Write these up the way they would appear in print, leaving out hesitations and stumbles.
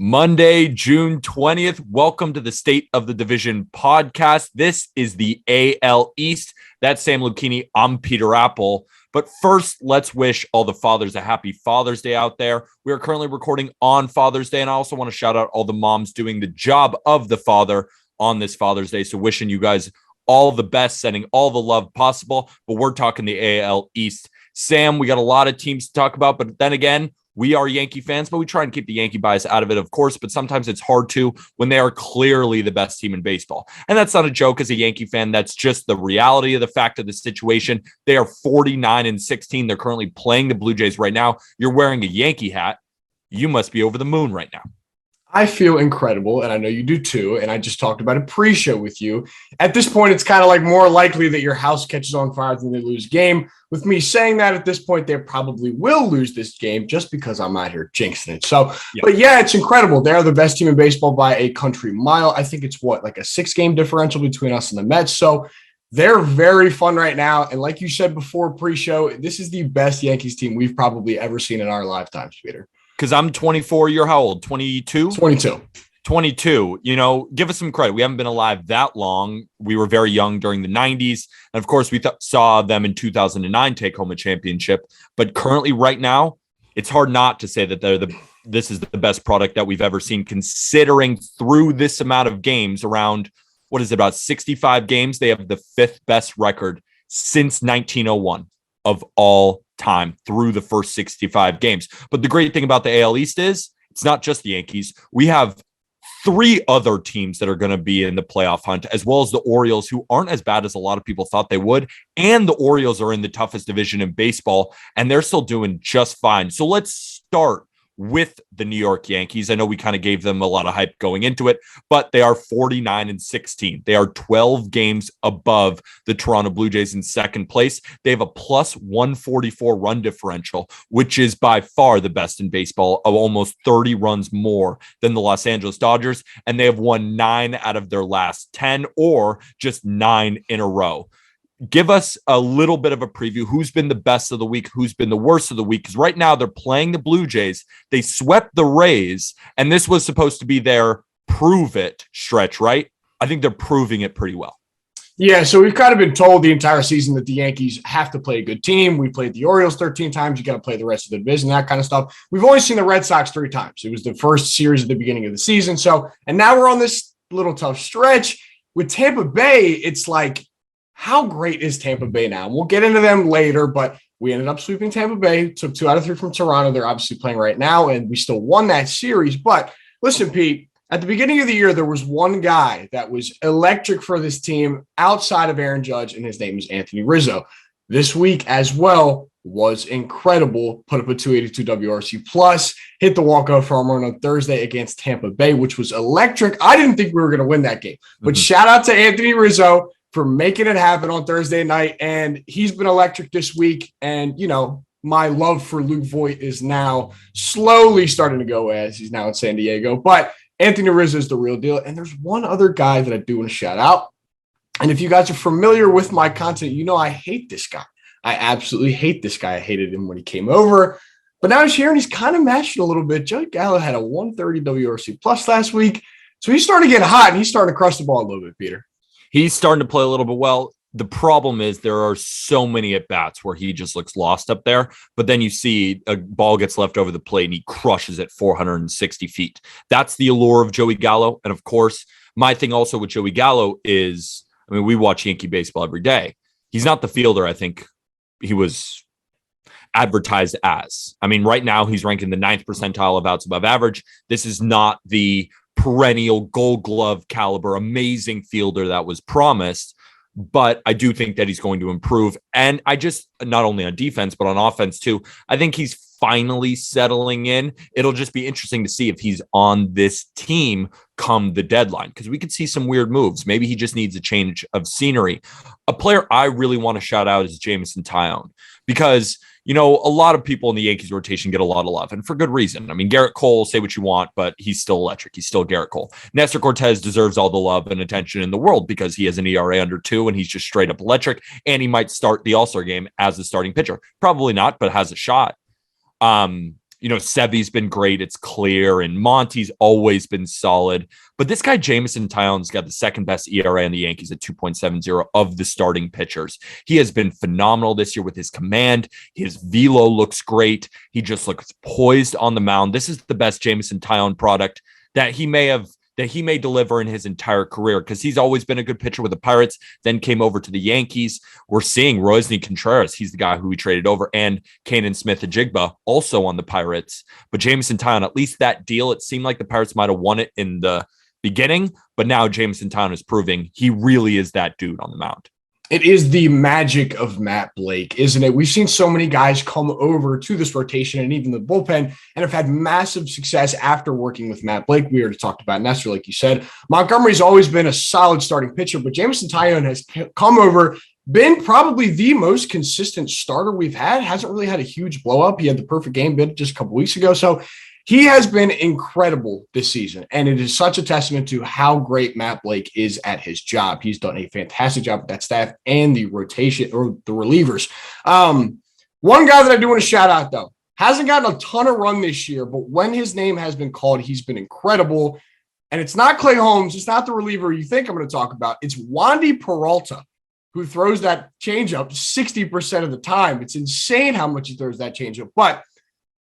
Monday, June 20th. Welcome to the State of the Division podcast. This is the AL East. That's Sam Lucchini. I'm Peter Apple. But first, let's wish all the fathers a happy Father's Day out there. We are currently recording on Father's Day, and I also want to shout out all the moms doing the job of the father on this Father's Day. So wishing you guys all the best, sending all the love possible. But we're talking the AL East. Sam, we got a lot of teams to talk about, but then again, we are Yankee fans, but we try and keep the Yankee bias out of it, of course, but sometimes it's hard to when they are clearly the best team in baseball. And that's not a joke as a Yankee fan. That's just the reality of the fact of the situation. They are 49-16. They're currently playing the Blue Jays right now. You're wearing a Yankee hat. You must be over the moon right now. I feel incredible, and I know you do too, and I just talked about a pre-show with you. At this point, it's kind of like more likely that your house catches on fire than they lose game. With me saying that at this point, they probably will lose this game just because I'm out here jinxing it. So, yeah. But yeah, it's incredible. They're the best team in baseball by a country mile. I think it's like a 6-game differential between us and the Mets. So they're very fun right now. And like you said before pre-show, this is the best Yankees team we've probably ever seen in our lifetimes, Peter. Because I'm 24. You're how old? 22? 22. 22. You know, give us some credit. We haven't been alive that long. We were very young during the 90s. And of course, we saw them in 2009 take home a championship. But currently, right now, it's hard not to say that this is the best product that we've ever seen, considering through this amount of games, around, what is it, about 65 games, they have the 5th best record since 1901 of all time through the first 65 games. But the great thing about the AL East is it's not just the Yankees. We have 3 other teams that are going to be in the playoff hunt, as well as the Orioles, who aren't as bad as a lot of people thought they would. And the Orioles are in the toughest division in baseball, and they're still doing just fine. So let's start with the New York Yankees. I know we kind of gave them a lot of hype going into it, but they are 49-16. They are 12 games above the Toronto Blue Jays in second place. They have a plus 144 run differential, which is by far the best in baseball, of almost 30 runs more than the Los Angeles Dodgers. And they have won 9 out of their last 10, or just 9 in a row. Give us a little bit of a preview. Who's been the best of the week? Who's been the worst of the week? Because right now they're playing the Blue Jays. They swept the Rays, and this was supposed to be their prove it stretch, right? I think they're proving it pretty well. Yeah, so we've kind of been told the entire season that the Yankees have to play a good team. We played the Orioles 13 times. You got to play the rest of the division, that kind of stuff. We've only seen the Red Sox 3 times. It was the first series at the beginning of the season. So, and now we're on this little tough stretch. With Tampa Bay, it's like, how great is Tampa Bay now? We'll get into them later, but we ended up sweeping Tampa Bay, took 2 out of 3 from Toronto. They're obviously playing right now, and we still won that series. But listen, Pete, at the beginning of the year, there was one guy that was electric for this team outside of Aaron Judge, and his name is Anthony Rizzo. This week as well was incredible. Put up a 282 WRC plus, hit the walk-off home run on Thursday against Tampa Bay, which was electric. I didn't think we were going to win that game, but shout out to Anthony Rizzo for making it happen on Thursday night. And he's been electric this week. And, you know, my love for Luke Voit is now slowly starting to go as he's now in San Diego. But Anthony Rizzo is the real deal. And there's one other guy that I do want to shout out. And if you guys are familiar with my content, you know I hate this guy. I absolutely hate this guy. I hated him when he came over. But now he's here and he's kind of matching a little bit. Joey Gallo had a 130 WRC plus last week. So he's starting to get hot and he's starting to crush the ball a little bit, Peter. He's starting to play a little bit well. The problem is there are so many at-bats where he just looks lost up there, but then you see a ball gets left over the plate and he crushes it 460 feet. That's the allure of Joey Gallo. And of course, my thing also with Joey Gallo is, I mean, we watch Yankee baseball every day. He's not the fielder I think he was advertised as. I mean, right now he's ranking the 9th percentile of outs above average. This is not the perennial Gold Glove caliber, amazing fielder that was promised. But I do think that he's going to improve. And I just, not only on defense, but on offense too, I think he's finally settling in. It'll just be interesting to see if he's on this team come the deadline, because we could see some weird moves. Maybe he just needs a change of scenery. A player I really want to shout out is Jameson Taion, because, you know, a lot of people in the Yankees rotation get a lot of love, and for good reason. I mean, Garrett Cole, say what you want, but he's still electric. He's still Garrett Cole. Nestor Cortez deserves all the love and attention in the world because he has an ERA under 2 and he's just straight up electric, and he might start the All-Star game as the starting pitcher. Probably not, but has a shot. Sevy's been great. It's clear. And Monty's always been solid. But this guy, Jameson Taion's got the second best ERA on the Yankees at 2.70 of the starting pitchers. He has been phenomenal this year with his command. His velo looks great. He just looks poised on the mound. This is the best Jameson Taion product that he may deliver in his entire career, because he's always been a good pitcher with the Pirates, then came over to the Yankees. We're seeing Royce Contreras. He's the guy who we traded over, and Kanan Smith-Njigba also on the Pirates. But Jameson Taion, at least that deal, it seemed like the Pirates might have won it in the beginning, but now Jameson Taion is proving he really is that dude on the mound. It is the magic of Matt Blake, isn't it? We've seen so many guys come over to this rotation and even the bullpen and have had massive success after working with Matt Blake. We already talked about Nestor, like you said. Montgomery's always been a solid starting pitcher, but Jameson Taion has come over, been probably the most consistent starter we've had. Hasn't really had a huge blow up. He had the perfect game bid just a couple weeks ago. So he has been incredible this season, and it is such a testament to how great Matt Blake is at his job. He's done a fantastic job with that staff and the rotation or the relievers. One guy that I do want to shout out, though, hasn't gotten a ton of run this year, but when his name has been called, he's been incredible. And it's not Clay Holmes. It's not the reliever you think I'm going to talk about. It's Wandy Peralta, who throws that changeup 60% of the time. It's insane how much he throws that changeup. But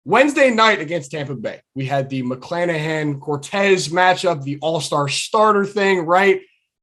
Wednesday night against Tampa Bay, we had the McClanahan-Cortez matchup, the all-star starter thing, right?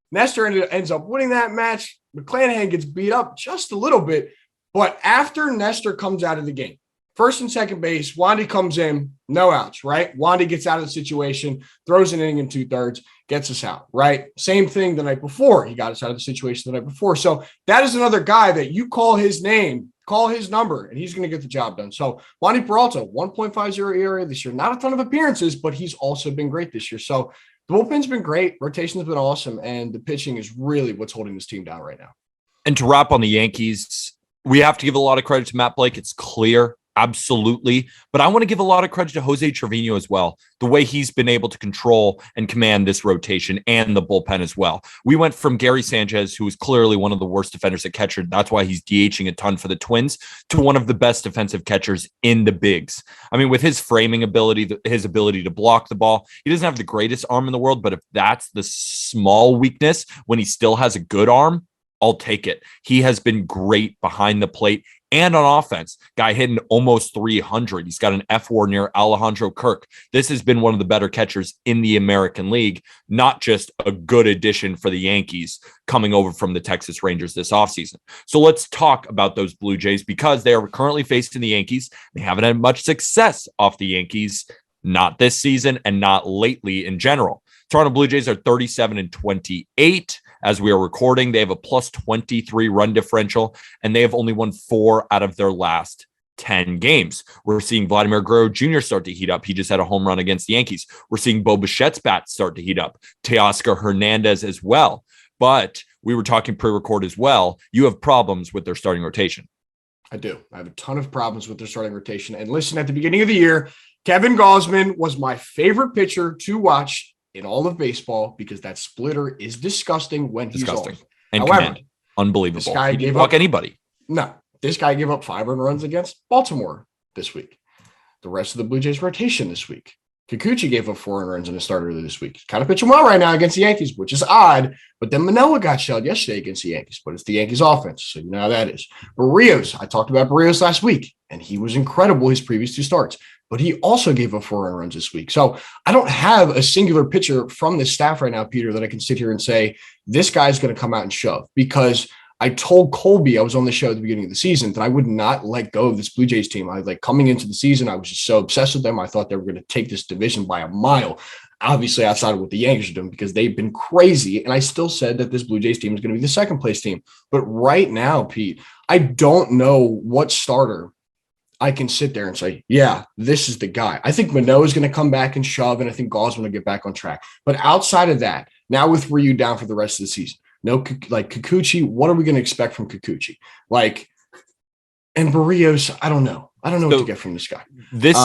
Nestor ends up winning that match. McClanahan gets beat up just a little bit, but after Nestor comes out of the game, first and second base, Wandy comes in, no outs, right? Wandy gets out of the situation, throws an inning in 2/3, gets us out, right? Same thing the night before. He got us out of the situation the night before. So that is another guy that you call his name, call his number, and he's going to get the job done. So Wandy Peralta, 1.50 ERA this year. Not a ton of appearances, but he's also been great this year. So the bullpen's been great. Rotation's been awesome. And the pitching is really what's holding this team down right now. And to wrap on the Yankees, we have to give a lot of credit to Matt Blake. It's clear. Absolutely. But I want to give a lot of credit to Jose Trevino as well. The way he's been able to control and command this rotation and the bullpen as well. We went from Gary Sanchez, who is clearly one of the worst defenders at catcher. That's why he's DHing a ton for the Twins, to one of the best defensive catchers in the bigs. I mean, with his framing ability, his ability to block the ball, he doesn't have the greatest arm in the world, but if that's the small weakness when he still has a good arm, I'll take it. He has been great behind the plate and on offense. Guy hitting almost 300. He's got an F-WAR near Alejandro Kirk. This has been one of the better catchers in the American League, not just a good addition for the Yankees coming over from the Texas Rangers this offseason. So let's talk about those Blue Jays, because they are currently facing the Yankees. They haven't had much success off the Yankees, not this season and not lately in general. Toronto Blue Jays are 37-28. As we are recording, they have a plus 23 run differential, and they have only won 4 out of their last 10 games. We're seeing Vladimir Guerrero Jr. start to heat up. He just had a home run against the Yankees. We're seeing Bichette's bat start to heat up. Teoscar Hernandez as well. But we were talking pre-record as well. You have problems with their starting rotation. I do. I have a ton of problems with their starting rotation. And listen, at the beginning of the year, Kevin Gausman was my favorite pitcher to watch in all of baseball, because that splitter is disgusting when he's off. And however, command. Unbelievable. This guy gave up anybody. No, this guy gave up 5 earned runs against Baltimore this week. The rest of the Blue Jays rotation this week, Kikuchi gave up 4 earned runs in a starter this week. He's kind of pitching well right now against the Yankees, which is odd. But then Manoah got shelled yesterday against the Yankees, but it's the Yankees offense, so you know how that is. Barrios, I talked about Barrios last week, and he was incredible his previous 2 starts. But he also gave up 4 earned runs this week. So I don't have a singular pitcher from this staff right now, Peter, that I can sit here and say, this guy's going to come out and shove. Because I told Colby, I was on the show at the beginning of the season, that I would not let go of this Blue Jays team. I was like, coming into the season, I was just so obsessed with them. I thought they were going to take this division by a mile, obviously outside of what the Yankees are doing, because they've been crazy. And I still said that this Blue Jays team is going to be the second place team. But right now, Pete, I don't know what starter I can sit there and say, yeah, this is the guy. I think Manoah is going to come back and shove, and I think Gausman will get back on track. But outside of that, now with Ryu down for the rest of the season, no, like Kikuchi, what are we going to expect from Kikuchi? And Barrios, I don't know. I don't know what to get from this guy. This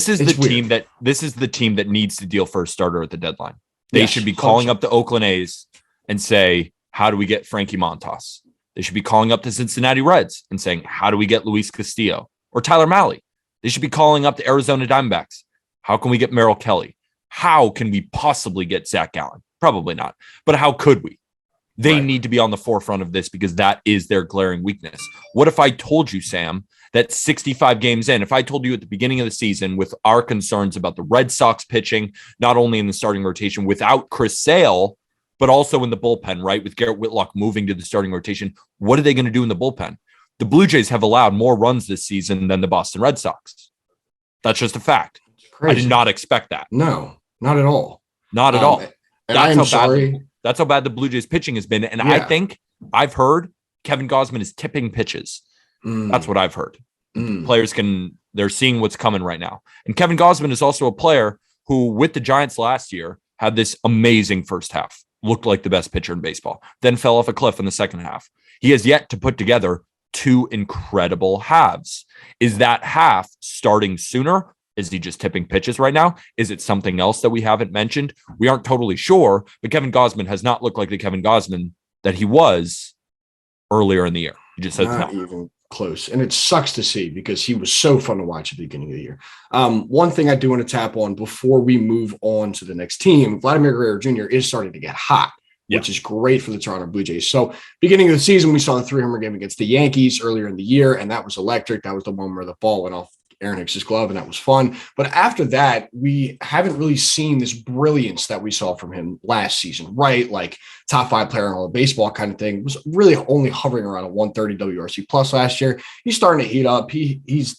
is the team that needs to deal for a starter at the deadline. They should be calling up the Oakland A's and say, how do we get Frankie Montas? They should be calling up the Cincinnati Reds and saying, how do we get Luis Castillo or Tyler Mahle? They should be calling up the Arizona Diamondbacks. How can we get Merrill Kelly? How can we possibly get Zach Gallen? Probably not. But how could we? They need to be on the forefront of this because that is their glaring weakness. What if I told you, Sam, that 65 games in, if I told you at the beginning of the season with our concerns about the Red Sox pitching, not only in the starting rotation without Chris Sale, but also in the bullpen, right? With Garrett Whitlock moving to the starting rotation, what are they going to do in the bullpen? The Blue Jays have allowed more runs this season than the Boston Red Sox. That's just a fact. I did not expect that. No, not at all. Not at all. And That's how bad the Blue Jays pitching has been. And I think I've heard Kevin Gausman is tipping pitches. That's what I've heard. Players they're seeing what's coming right now. And Kevin Gausman is also a player who, with the Giants last year, had this amazing first half, looked like the best pitcher in baseball, then fell off a cliff in the second half. He has yet to put together 2 incredible halves. Is that half starting sooner? Is he just tipping pitches right now? Is it something else that we haven't mentioned? We aren't totally sure, but Kevin Gausman has not looked like the Kevin Gausman that he was earlier in the year. He just says not even close. And it sucks to see because he was so fun to watch at the beginning of the year. One thing I do want to tap on before we move on to the next team, Vladimir Guerrero Jr. is starting to get hot, which is great for the Toronto Blue Jays. So beginning of the season, we saw the 3-homer game against the Yankees earlier in the year, and that was electric. That was the one where the ball went off Aaron Hicks's glove, and that was fun. But after that, we haven't really seen this brilliance that we saw from him last season, right? Like top 5 player in all of baseball kind of thing. Was really only hovering around a 130 WRC plus last year. He's starting to heat up. He's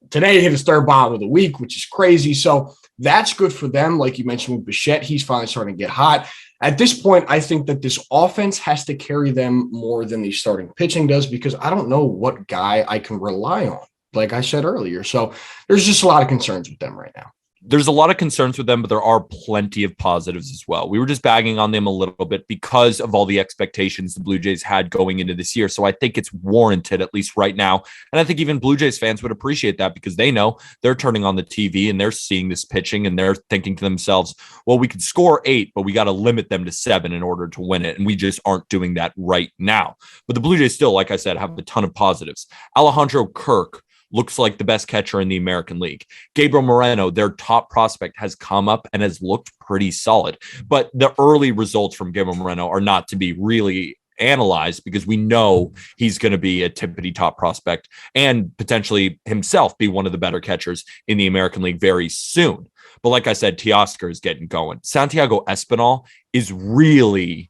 today hit his 3rd bomb of the week, which is crazy. So that's good for them. Like you mentioned with Bichette, he's finally starting to get hot. At this point, I think that this offense has to carry them more than the starting pitching does because I don't know what guy I can rely on, like I said earlier. So there's just a lot of concerns with them right now. There's a lot of concerns with them, but there are plenty of positives as well. We were just bagging on them a little bit because of all the expectations the Blue Jays had going into this year. So I think it's warranted, at least right now. And I think even Blue Jays fans would appreciate that because they know they're turning on the TV and they're seeing this pitching and they're thinking to themselves, well, we could score 8, but we got to limit them to 7 in order to win it. And we just aren't doing that right now. But the Blue Jays still, like I said, have a ton of positives. Alejandro Kirk looks like the best catcher in the American League. Gabriel Moreno, their top prospect, has come up and has looked pretty solid. But the early results from Gabriel Moreno are not to be really analyzed because we know he's going to be a tippity top prospect and potentially himself be one of the better catchers in the American League very soon. But like I said, Teoscar is getting going. Santiago Espinal is really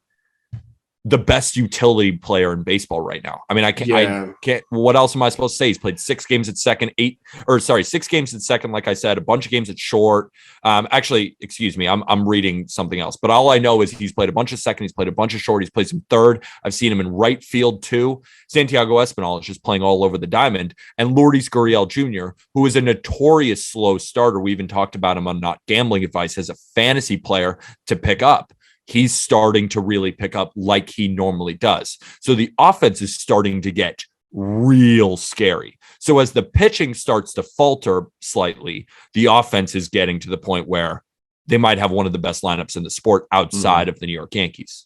the best utility player in baseball right now. I mean, I can't, what else am I supposed to say? He's played 6 games at second, 6 games at second. Like I said, a bunch of games at short. Actually, excuse me, I'm reading something else, but all I know is he's played a bunch of second. He's played a bunch of short. He's played some third. I've seen him in right field too. Santiago Espinal is just playing all over the diamond. And Lourdes Gurriel Jr., who is a notorious slow starter. We even talked about him on Not Gambling Advice as a fantasy player to pick up. He's starting to really pick up like he normally does. So the offense is starting to get real scary. So as the pitching starts to falter slightly, the offense is getting to the point where they might have one of the best lineups in the sport outside of the New York Yankees.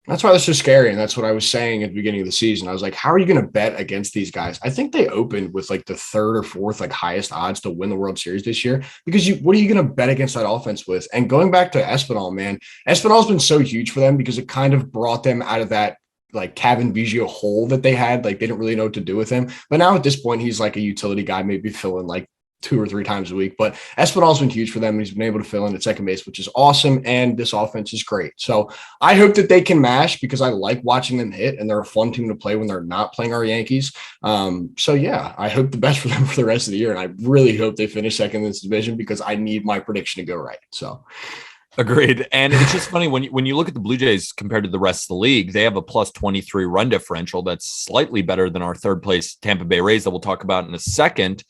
That's why that's so scary. And that's what I was saying at the beginning of the season. I was like, how are you going to bet against these guys? I think they opened with like the 3rd or 4th, like highest odds to win the World Series this year, because what are you going to bet against that offense with? And going back to Espinal, man, Espinal's been so huge for them because it kind of brought them out of that like Kevin Biggio hole that they had. Like they didn't really know what to do with him. But now at this point, he's like a utility guy, maybe filling like 2 or 3 times a week, but Espinal's been huge for them. And he's been able to fill in at second base, which is awesome. And this offense is great. So I hope that they can mash because I like watching them hit and they're a fun team to play when they're not playing our Yankees. So yeah, I hope the best for them for the rest of the year. And I really hope they finish second in this division because I need my prediction to go right. So agreed. And it's just funny when you look at the Blue Jays compared to the rest of the league, they have a plus 23 run differential. That's slightly better than our 3rd place Tampa Bay Rays that we'll talk about in a second.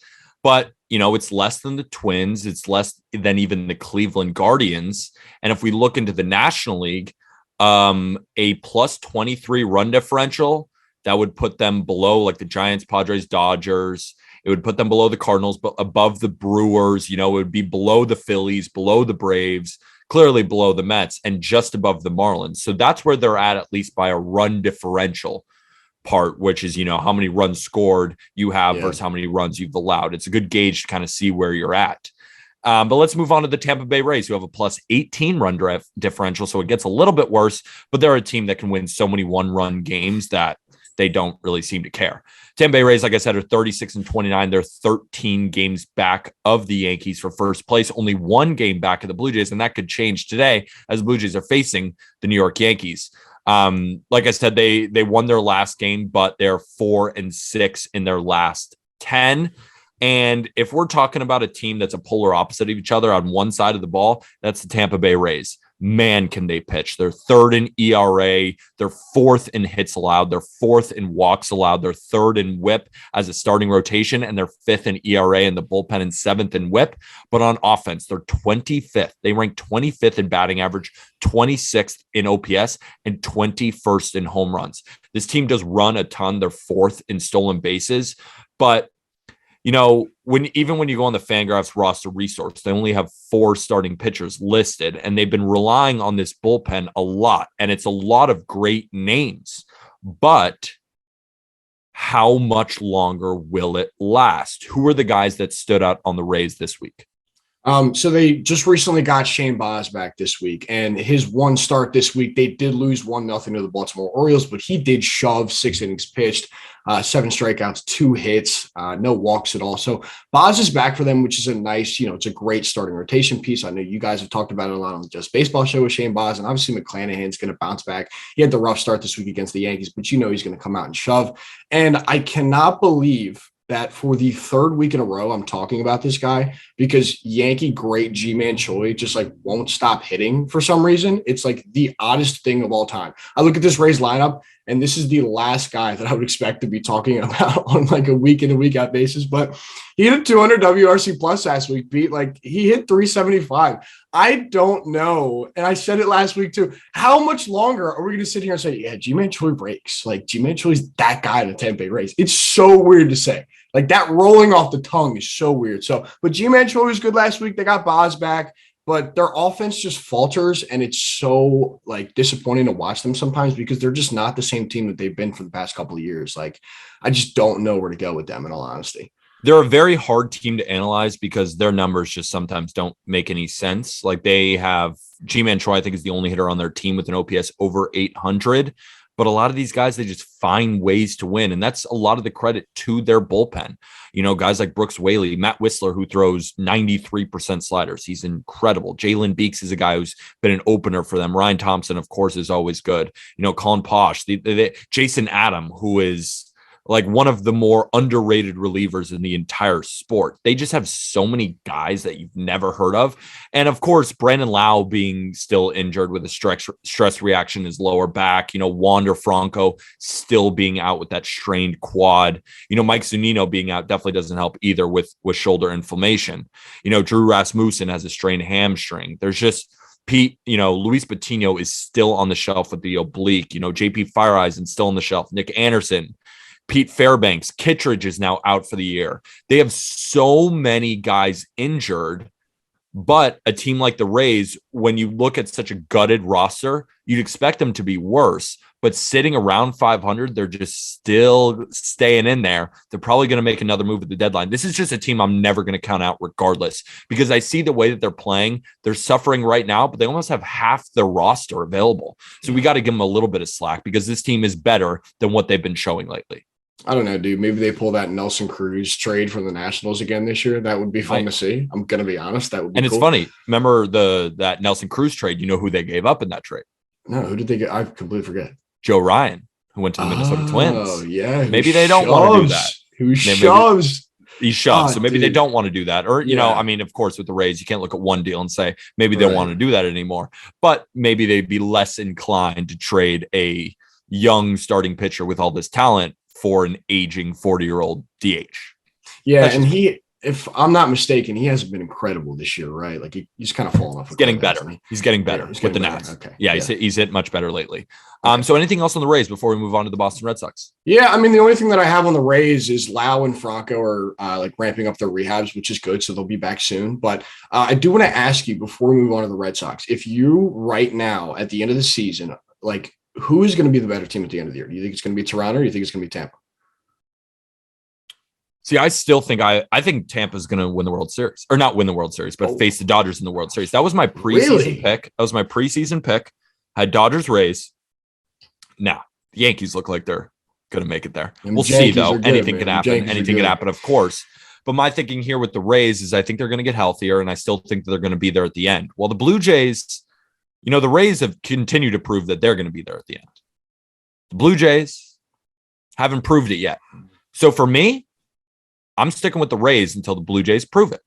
But, you know, it's less than the Twins. It's less than even the Cleveland Guardians. And if we look into the National League, a plus 23 run differential, that would put them below like the Giants, Padres, Dodgers. It would put them below the Cardinals, but above the Brewers. You know, it would be below the Phillies, below the Braves, clearly below the Mets, and just above the Marlins. So that's where they're at least by a run differential. part, which is, how many runs scored you have versus Yeah. how many runs you've allowed. It's a good gauge to kind of see where you're at. But let's move on to the Tampa Bay Rays, who have a plus 18 run differential. So it gets a little bit worse, but they're a team that can win so many one-run games that they don't really seem to care. Tampa Bay Rays, like I said, are 36-29. They're 13 games back of the Yankees for first place, only one game back of the Blue Jays, and that could change today as the Blue Jays are facing the New York Yankees. Like I said, they won their last game, but they're 4-6 in their last 10. And if we're talking about a team that's a polar opposite of each other on one side of the ball, that's the Tampa Bay Rays. Man, can they pitch. They're third in ERA. They're fourth in hits allowed. They're fourth in walks allowed. They're third in whip as a starting rotation, and they're fifth in ERA in the bullpen and seventh in whip. But on offense, they're 25th. They rank 25th in batting average, 26th in OPS, and 21st in home runs. This team does run a ton. They're fourth in stolen bases. But when you go on the Fangraphs roster resource, they only have 4 starting pitchers listed, and they've been relying on this bullpen a lot, and it's a lot of great names. But how much longer will it last? Who are the guys that stood out on the Rays this week? So they just recently got Shane Baz back this week, and his one start this week, they did lose 1-0 to the Baltimore Orioles, but he did shove 6 innings pitched, 7 strikeouts, 2 hits, no walks at all. So Baz is back for them, which is a nice, it's a great starting rotation piece. I know you guys have talked about it a lot on the Just Baseball show with Shane Baz, and obviously McClanahan's going to bounce back. He had the rough start this week against the Yankees, but he's going to come out and shove. And I cannot believe that for the third week in a row, I'm talking about this guy because Yankee great Ji-Man Choi just won't stop hitting for some reason. It's the oddest thing of all time. I look at this Rays lineup, and this is the last guy that I would expect to be talking about on a week in and week out basis. But he hit a 200 WRC plus last week, Pete. He hit 375. I don't know. And I said it last week too. How much longer are we going to sit here and say, yeah, Ji-Man Choi breaks? Ji-Man Choi's that guy in the Tampa Bay Rays. It's so weird to say. That rolling off the tongue is so weird. But Ji-Man Choi was good last week. They got Baz back, but their offense just falters, and it's so disappointing to watch them sometimes because they're just not the same team that they've been for the past couple of years. I just don't know where to go with them, in all honesty. They're a very hard team to analyze because their numbers just sometimes don't make any sense. They have Ji-Man Choi, I think, is the only hitter on their team with an OPS over 800. But a lot of these guys, they just find ways to win. And that's a lot of the credit to their bullpen. Guys like Brooks Whaley, Matt Whistler, who throws 93% sliders. He's incredible. Jalen Beeks is a guy who's been an opener for them. Ryan Thompson, of course, is always good. Colin Posh, Jason Adam, who is one of the more underrated relievers in the entire sport. They just have so many guys that you've never heard of. And of course, Brandon Lau being still injured with a stress reaction in his lower back, Wander Franco still being out with that strained quad, Mike Zunino being out definitely doesn't help either with shoulder inflammation. Drew Rasmussen has a strained hamstring. There's just Pete, Luis Patino is still on the shelf with the oblique, JP Fireeyes is still on the shelf. Nick Anderson, Pete Fairbanks, Kittredge is now out for the year. They have so many guys injured, but a team like the Rays, when you look at such a gutted roster, you'd expect them to be worse. But sitting around 500, they're just still staying in there. They're probably going to make another move at the deadline. This is just a team I'm never going to count out regardless, because I see the way that they're playing. They're suffering right now, but they almost have half their roster available. So we got to give them a little bit of slack because this team is better than what they've been showing lately. I don't know, dude. Maybe they pull that Nelson Cruz trade from the Nationals again this year. That would be fun to see. I'm going to be honest. That would be cool. It's funny. Remember that Nelson Cruz trade? You know who they gave up in that trade? No, who did they get? I completely forget. Joe Ryan, who went to the Minnesota Twins. Oh, yeah. Maybe they don't want to do that. Who shoves? He shoves. So maybe they don't want to do that. Or, of course, with the Rays, you can't look at one deal and say maybe they don't want to do that anymore. But maybe they'd be less inclined to trade a young starting pitcher with all this talent for an aging 40-year-old DH. Yeah, and if I'm not mistaken, he hasn't been incredible this year, right? He's kind of fallen off. He's getting better. He's getting better with the Nats. Okay. Yeah, he's hit much better lately. So anything else on the Rays before we move on to the Boston Red Sox? Yeah, the only thing that I have on the Rays is Lau and Franco are ramping up their rehabs, which is good. So they'll be back soon. But I do want to ask you before we move on to the Red Sox, if you right now at the end of the season, who is going to be the better team at the end of the year? Do you think it's going to be Toronto, or do you think it's going to be Tampa? See, I still think I think Tampa's going to win the World Series, or not win the World Series, but face the Dodgers in the World Series. That was my preseason pick. That was my preseason pick. I had Dodgers Rays. Now, the Yankees look like they're going to make it there. We'll see, though. Anything can happen. Anything can happen, of course. But my thinking here with the Rays is I think they're going to get healthier, and I still think that they're going to be there at the end. Well, the Blue Jays, the Rays have continued to prove that they're going to be there at the end. The Blue Jays haven't proved it yet. So for me, I'm sticking with the Rays until the Blue Jays prove it.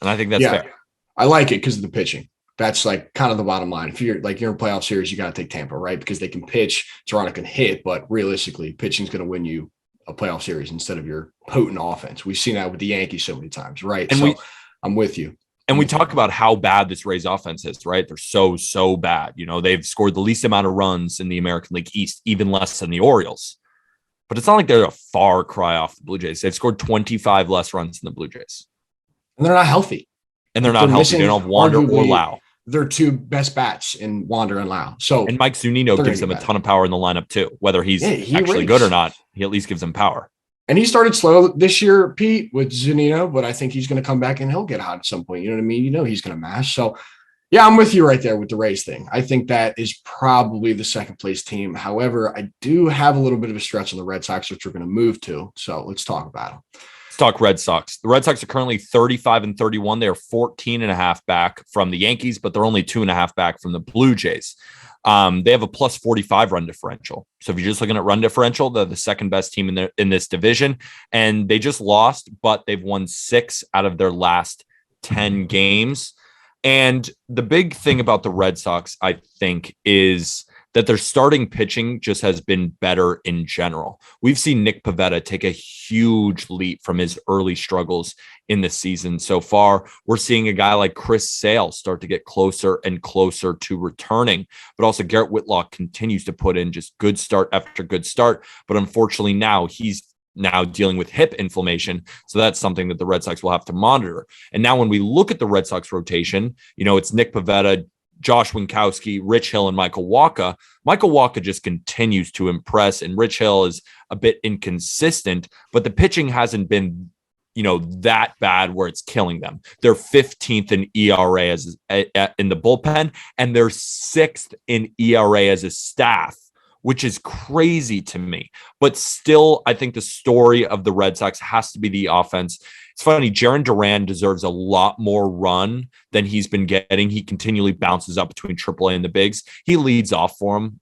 And I think that's fair. I like it because of the pitching. That's like kind of the bottom line. If you're in a playoff series, you got to take Tampa, right? Because they can pitch, Toronto can hit, but realistically, pitching is going to win you a playoff series instead of your potent offense. We've seen that with the Yankees so many times, right? And I'm with you. And we talk about how bad this Rays offense is, right? They're so bad. They've scored the least amount of runs in the American League East, even less than the Orioles. But it's not like they're a far cry off the Blue Jays. They've scored 25 less runs than the Blue Jays. And they're not healthy. They don't have Wander or Lau. Their two best bats in Wander and Lau. And Mike Zunino gives them a ton of power in the lineup too. Whether he's actually good or not, he at least gives them power. And he started slow this year, Pete, with Zunino, but I think he's going to come back and he'll get hot at some point. You know what I mean? He's going to mash. So, yeah, I'm with you right there with the Rays thing. I think that is probably the second place team. However, I do have a little bit of a stretch on the Red Sox, which we're going to move to. So let's talk about them. Let's talk Red Sox. The Red Sox are currently 35-31. They are 14.5 back from the Yankees, but they're only 2.5 back from the Blue Jays. They have a plus 45 run differential. So if you're just looking at run differential, they're the second best team in this division. And they just lost, but they've won 6 out of their last 10 games. And the big thing about the Red Sox, I think, is that their starting pitching just has been better in general. We've seen Nick Pivetta take a huge leap from his early struggles in the season so far. We're seeing a guy like Chris Sale start to get closer and closer to returning, but also Garrett Whitlock continues to put in just good start after good start. But unfortunately now he's dealing with hip inflammation. So that's something that the Red Sox will have to monitor. And now when we look at the Red Sox rotation, it's Nick Pivetta, Josh Winkowski, Rich Hill, and Michael Wacha. Michael Wacha just continues to impress, and Rich Hill is a bit inconsistent, but the pitching hasn't been, that bad where it's killing them. They're 15th in ERA in the bullpen, and they're 6th in ERA as a staff, which is crazy to me. But still, I think the story of the Red Sox has to be the offense. It's funny, Jarren Duran deserves a lot more run than he's been getting. He continually bounces up between AAA and the bigs. He leads off for him.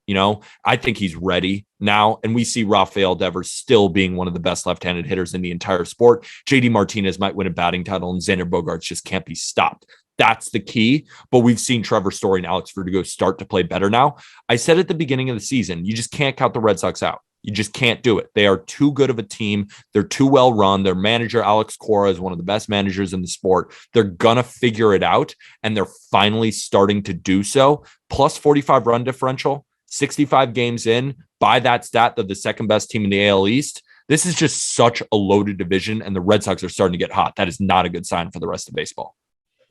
I think he's ready now. And we see Rafael Devers still being one of the best left-handed hitters in the entire sport. JD Martinez might win a batting title, and Xander Bogaerts just can't be stopped. That's the key. But we've seen Trevor Story and Alex Verdugo start to play better now. I said at the beginning of the season, you just can't count the Red Sox out. You just can't do it. They are too good of a team. They're too well run. Their manager, Alex Cora, is one of the best managers in the sport. They're going to figure it out, and they're finally starting to do so. Plus 45 run differential, 65 games in. By that stat, they're the second best team in the AL East. This is just such a loaded division, and the Red Sox are starting to get hot. That is not a good sign for the rest of baseball.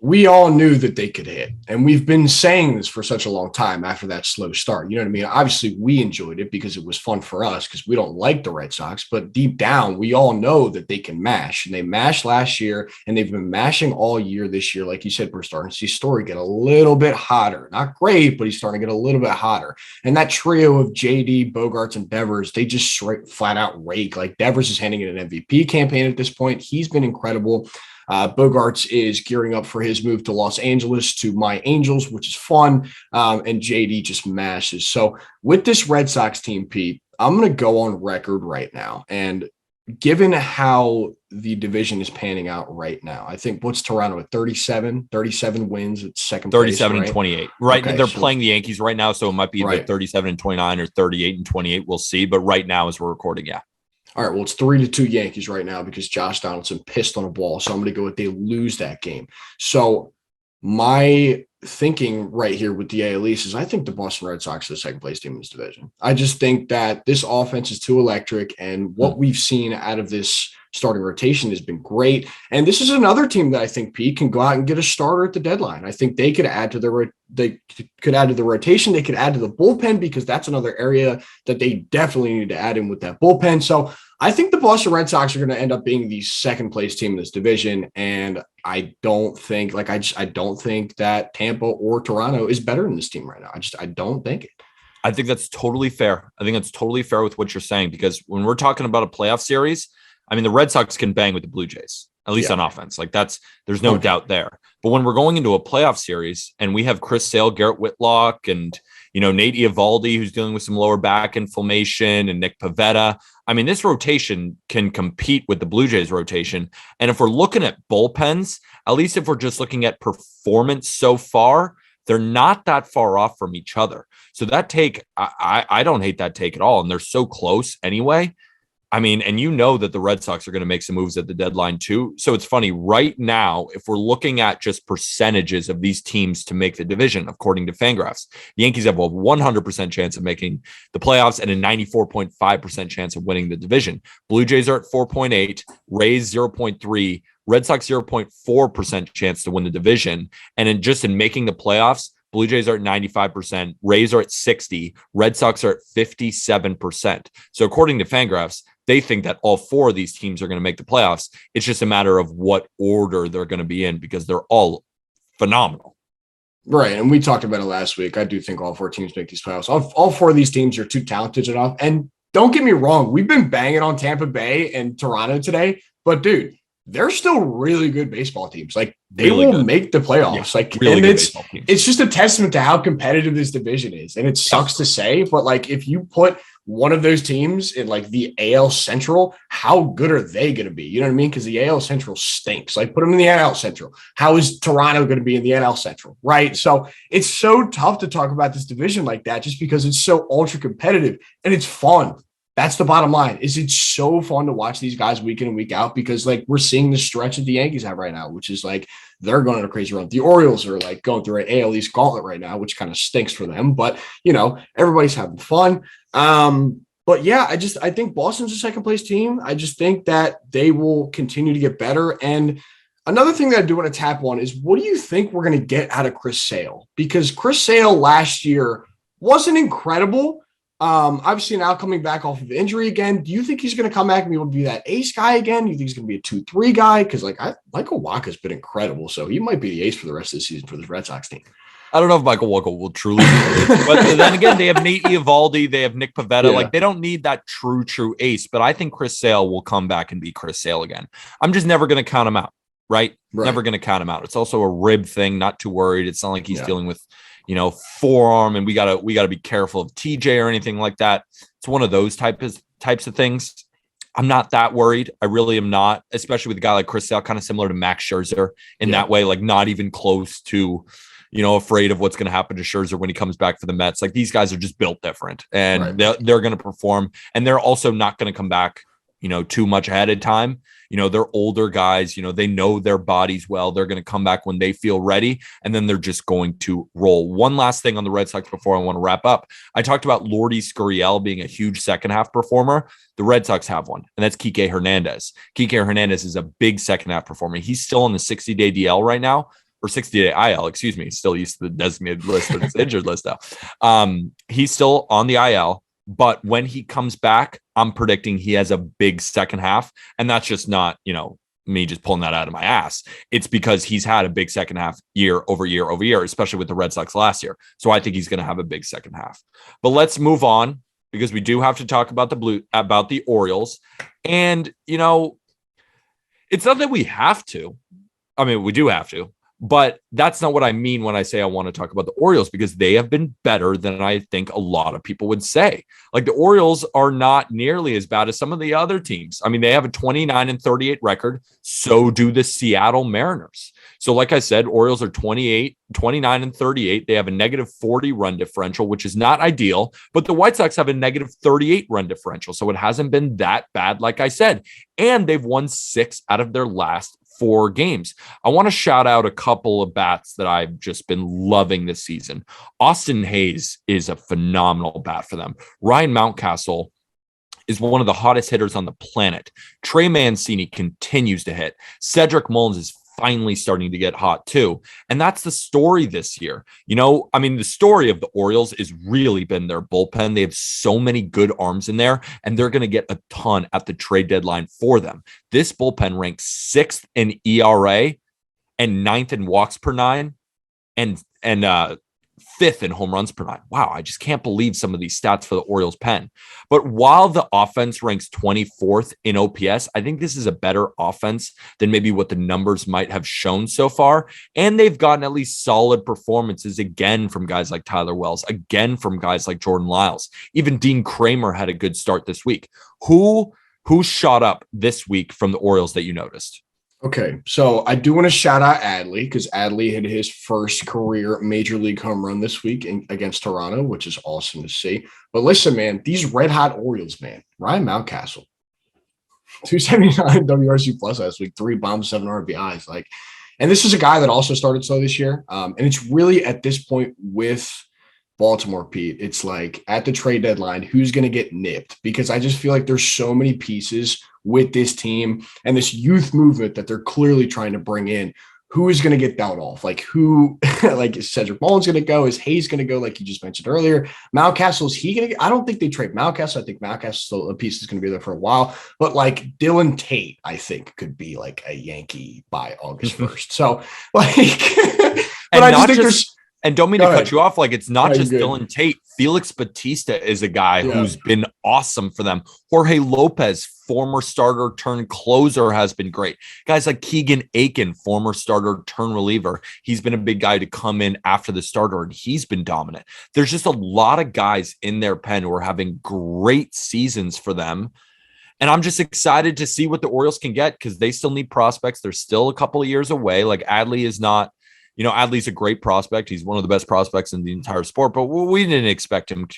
We all knew that they could hit, and we've been saying this for such a long time after that slow start. You know what I mean? Obviously, we enjoyed it because it was fun for us because we don't like the Red Sox, but deep down, we all know that they can mash, and they mashed last year, and they've been mashing all year this year. Like you said, we're starting to see Story get a little bit hotter. Not great, but he's starting to get a little bit hotter. And that trio of JD, Bogaerts, and Devers, they just straight flat out rake. Like Devers is handing in an MVP campaign at this point. He's been incredible. Bogaerts is gearing up for his move to Los Angeles to my Angels, which is fun. And JD just mashes. So with this Red Sox team, Pete, I'm going to go on record right now. And given how the division is panning out right now, I think what's Toronto at 37 wins at second place, 37 right? and 28. Right. Okay, they're playing the Yankees right now. So it might be right. either 37 and 29 or 38 and 28. We'll see. But right now, as we're recording, yeah. All right, well, it's 3-2 Yankees right now because Josh Donaldson pissed on a ball. So I'm going to go with they lose that game. So my thinking right here with the AL East is I think the Boston Red Sox are the second place team in this division. I just think that this offense is too electric, and what we've seen out of this starting rotation has been great. And this is another team that I think Pete can go out and get a starter at the deadline. I think they could add to the rotation. They could add to the bullpen, because that's another area that they definitely need to add in with that bullpen. So I think the Boston Red Sox are going to end up being the second place team in this division. And I don't think that Tampa or Toronto is better than this team right now. I don't think it. I think that's totally fair. I think that's totally fair with what you're saying, because when we're talking about a playoff series, I mean, the Red Sox can bang with the Blue Jays, at least on offense. Like there's no doubt there. But when we're going into a playoff series and we have Chris Sale, Garrett Whitlock, and, Nate Eovaldi, who's dealing with some lower back inflammation, and Nick Pivetta, I mean, this rotation can compete with the Blue Jays rotation. And if we're looking at bullpens, at least if we're just looking at performance so far, they're not that far off from each other. So that take, I don't hate that take at all. And they're so close anyway. I mean, and that the Red Sox are going to make some moves at the deadline too. So it's funny right now, if we're looking at just percentages of these teams to make the division, according to Fangraphs, the Yankees have a 100% chance of making the playoffs and a 94.5% chance of winning the division. Blue Jays are at 4.8, Rays 0.3, Red Sox 0.4% chance to win the division. And in making the playoffs, Blue Jays are at 95%, Rays are at 60%, Red Sox are at 57%. So according to Fangraphs, they think that all four of these teams are going to make the playoffs. It's just a matter of what order they're going to be in, because they're all phenomenal. Right. And we talked about it last week. I do think all four teams make these playoffs. All four of these teams are too talented enough. And don't get me wrong, we've been banging on Tampa Bay and Toronto today, but dude, they're still really good baseball teams. Like they will make the playoffs. Yeah, like, really, and it's just a testament to how competitive this division is. And it sucks to say, but like, if you put one of those teams in like the AL Central, how good are they going to be? You know what I mean? Because the AL Central stinks. Like put them in the NL Central. How is Toronto going to be in the NL Central? Right. So it's so tough to talk about this division like that, just because it's so ultra competitive and it's fun. That's the bottom line. It's so fun to watch these guys week in and week out, because like we're seeing the stretch that the Yankees have right now, which is like they're going on a crazy run. The Orioles are like going through an AL East gauntlet right now, which kind of stinks for them, but everybody's having fun. But yeah, I think Boston's a second place team. I just think that they will continue to get better. And another thing that I do want to tap on is, what do you think we're going to get out of Chris Sale? Because Chris Sale last year wasn't incredible. Obviously now coming back off of injury again, do you think he's going to come back and be able to be that ace guy again? Do you think he's going to be a 2-3 guy? Because Michael Wacha's been incredible, so he might be the ace for the rest of the season for this Red Sox team. I don't know if Michael Wacha will truly be ace, but then again, they have Nate Eovaldi, they have Nick Pivetta. Yeah. Like they don't need that true ace, but I think Chris Sale will come back and be Chris Sale again. I'm just never going to count him out, right? Never going to count him out. It's also a rib thing, not too worried. It's not like he's dealing with forearm, and we gotta be careful of TJ or anything like that. It's one of those types of things. I'm not that worried. I really am not, especially with a guy like Chris Sale, kind of similar to Max Scherzer in that way, like not even close to, afraid of what's going to happen to Scherzer when he comes back for the Mets. Like these guys are just built different, and they're going to perform, and they're also not going to come back, too much ahead of time. They're older guys, they know their bodies well. They're going to come back when they feel ready, and then they're just going to roll. One last thing on the Red Sox before I want to wrap up. I talked about Lourdes Gurriel being a huge second half performer. The Red Sox have one, and that's Kike Hernandez. Kike Hernandez is a big second half performer. He's still on the 60-day DL right now, or 60-day IL, excuse me. He's still used to the designated list, but it's injured list now. He's still on the IL. But when he comes back, I'm predicting he has a big second half. And that's just not, me just pulling that out of my ass. It's because he's had a big second half year over year, especially with the Red Sox last year. So I think he's going to have a big second half. But let's move on, because we do have to talk about the Orioles. And, it's not that we have to. I mean, we do have to. But that's not what I mean when I say I want to talk about the Orioles, because they have been better than I think a lot of people would say. Like the Orioles are not nearly as bad as some of the other teams. I mean, they have a 29-38 record. So do the Seattle Mariners. So like I said, Orioles are 29-38. They have a -40 run differential, which is not ideal, but the White Sox have a -38 run differential. So it hasn't been that bad, like I said, and they've won 6 out of their last 4 games. I want to shout out a couple of bats that I've just been loving this season. Austin Hayes is a phenomenal bat for them. Ryan Mountcastle is one of the hottest hitters on the planet. Trey Mancini continues to hit. Cedric Mullins is finally starting to get hot too. And that's the story this year. The story of the Orioles has really been their bullpen. They have so many good arms in there, and they're going to get a ton at the trade deadline for them. This bullpen ranks 6th in ERA and 9th in walks per 9 and 5th in home runs per 9. Wow, I just can't believe some of these stats for the Orioles pen. But while the offense ranks 24th in OPS, I think this is a better offense than maybe what the numbers might have shown so far. And they've gotten at least solid performances again from guys like Tyler Wells, again from guys like Jordan Lyles. Even Dean Kramer had a good start this week. Who shot up this week from the Orioles that you noticed? Okay, so I do want to shout out Adley because Adley hit his first career major league home run this week against Toronto, which is awesome to see. But listen, man, these red hot Orioles, man, Ryan Mountcastle, 279 WRC plus last week, 3 bombs, 7 RBIs. And this is a guy that also started slow this year. And it's really at this point with Baltimore, Pete, it's like at the trade deadline, who's going to get nipped? Because I just feel like there's so many pieces with this team and this youth movement that they're clearly trying to bring in. Who is going to get dealt off? Is Cedric Mullins going to go? Is Hayes going to go? Like you just mentioned earlier, Mountcastle, is he going to get? I don't think they trade Mountcastle. I think Mountcastle still a piece is going to be there for a while. But Dylan Tate, I think could be like a Yankee by August 1st. So but I just think there's. And don't mean to cut you off. It's not just Dylan Tate. Felix Bautista is a guy who's been awesome for them. Jorge Lopez, former starter turned closer, has been great. Guys like Keegan Aiken, former starter turned reliever. He's been a big guy to come in after the starter, and he's been dominant. There's just a lot of guys in their pen who are having great seasons for them. And I'm just excited to see what the Orioles can get because they still need prospects. They're still a couple of years away. Adley is not. Adley's a great prospect. He's one of the best prospects in the entire sport, but we didn't expect him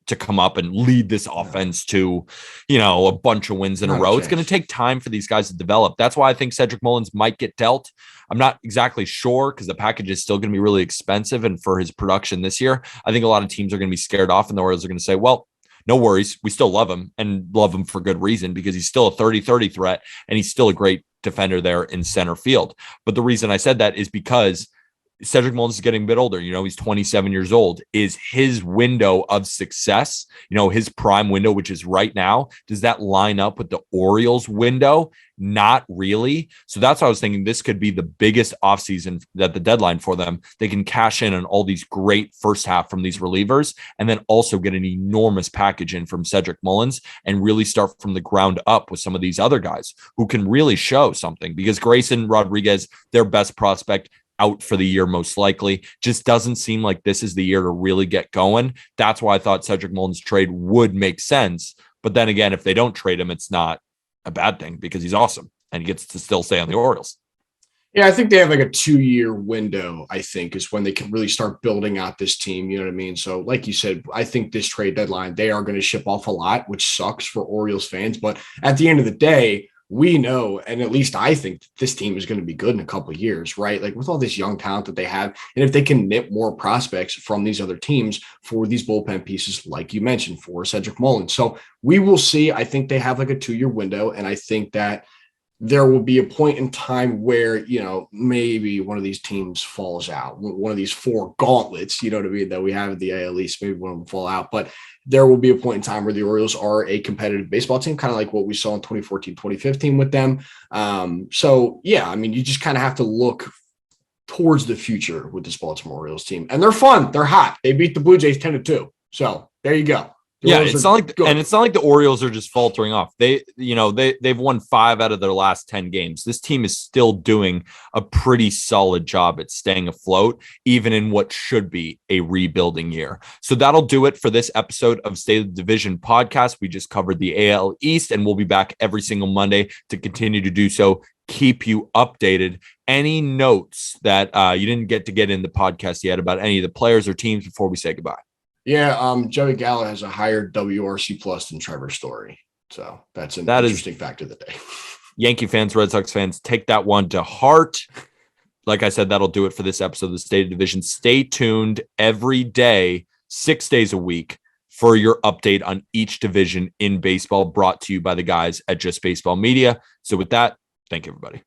to come up and lead this offense to, a bunch of wins in a row. It's going to take time for these guys to develop. That's why I think Cedric Mullins might get dealt. I'm not exactly sure because the package is still going to be really expensive. And for his production this year, I think a lot of teams are going to be scared off and the Orioles are going to say, well, no worries. We still love him and love him for good reason because he's still a 30-30 threat and he's still a great defender there in center field. But the reason I said that is because Cedric Mullins is getting a bit older. He's 27 years old. Is his window of success, his prime window, which is right now, does that line up with the Orioles window? Not really. So that's why I was thinking this could be the biggest offseason at the deadline for them. They can cash in on all these great first half from these relievers and then also get an enormous package in from Cedric Mullins and really start from the ground up with some of these other guys who can really show something because Grayson Rodriguez, their best prospect, out for the year most likely. Just doesn't seem like this is the year to really get going. That's why I thought Cedric Mullins trade would make sense. But then again, if they don't trade him, it's not a bad thing because he's awesome and he gets to still stay on the Orioles. Yeah, I think they have a 2-year window, I think, is when they can really start building out this team. You know what I mean? So like you said, I think this trade deadline, they are going to ship off a lot, which sucks for Orioles fans. But at the end of the day, we know, and at least I think this team is going to be good in a couple of years, right? With all this young talent that they have, and if they can nip more prospects from these other teams for these bullpen pieces, like you mentioned, for Cedric Mullins. So we will see. I think they have a 2-year window, and I think that there will be a point in time where, maybe one of these teams falls out, one of these 4 gauntlets, that we have at the AL East, maybe one of them fall out, but there will be a point in time where the Orioles are a competitive baseball team, kind of like what we saw in 2014, 2015 with them. You just kind of have to look towards the future with this Baltimore Orioles team. And they're fun. They're hot. They beat the Blue Jays 10-2. So there you go. It's not like the Orioles are just faltering off. They've won 5 out of their last 10 games. This team is still doing a pretty solid job at staying afloat, even in what should be a rebuilding year. So that'll do it for this episode of State of the Division podcast. We just covered the AL East, and we'll be back every single Monday to continue to do so. Keep you updated. Any notes that you didn't get in the podcast yet about any of the players or teams before we say goodbye? Yeah, Joey Gallo has a higher WRC plus than Trevor Story. So that's an interesting fact of the day. Yankee fans, Red Sox fans, take that one to heart. Like I said, that'll do it for this episode of the State of Division. Stay tuned every day, 6 days a week for your update on each division in baseball, brought to you by the guys at Just Baseball Media. So with that, thank you, everybody.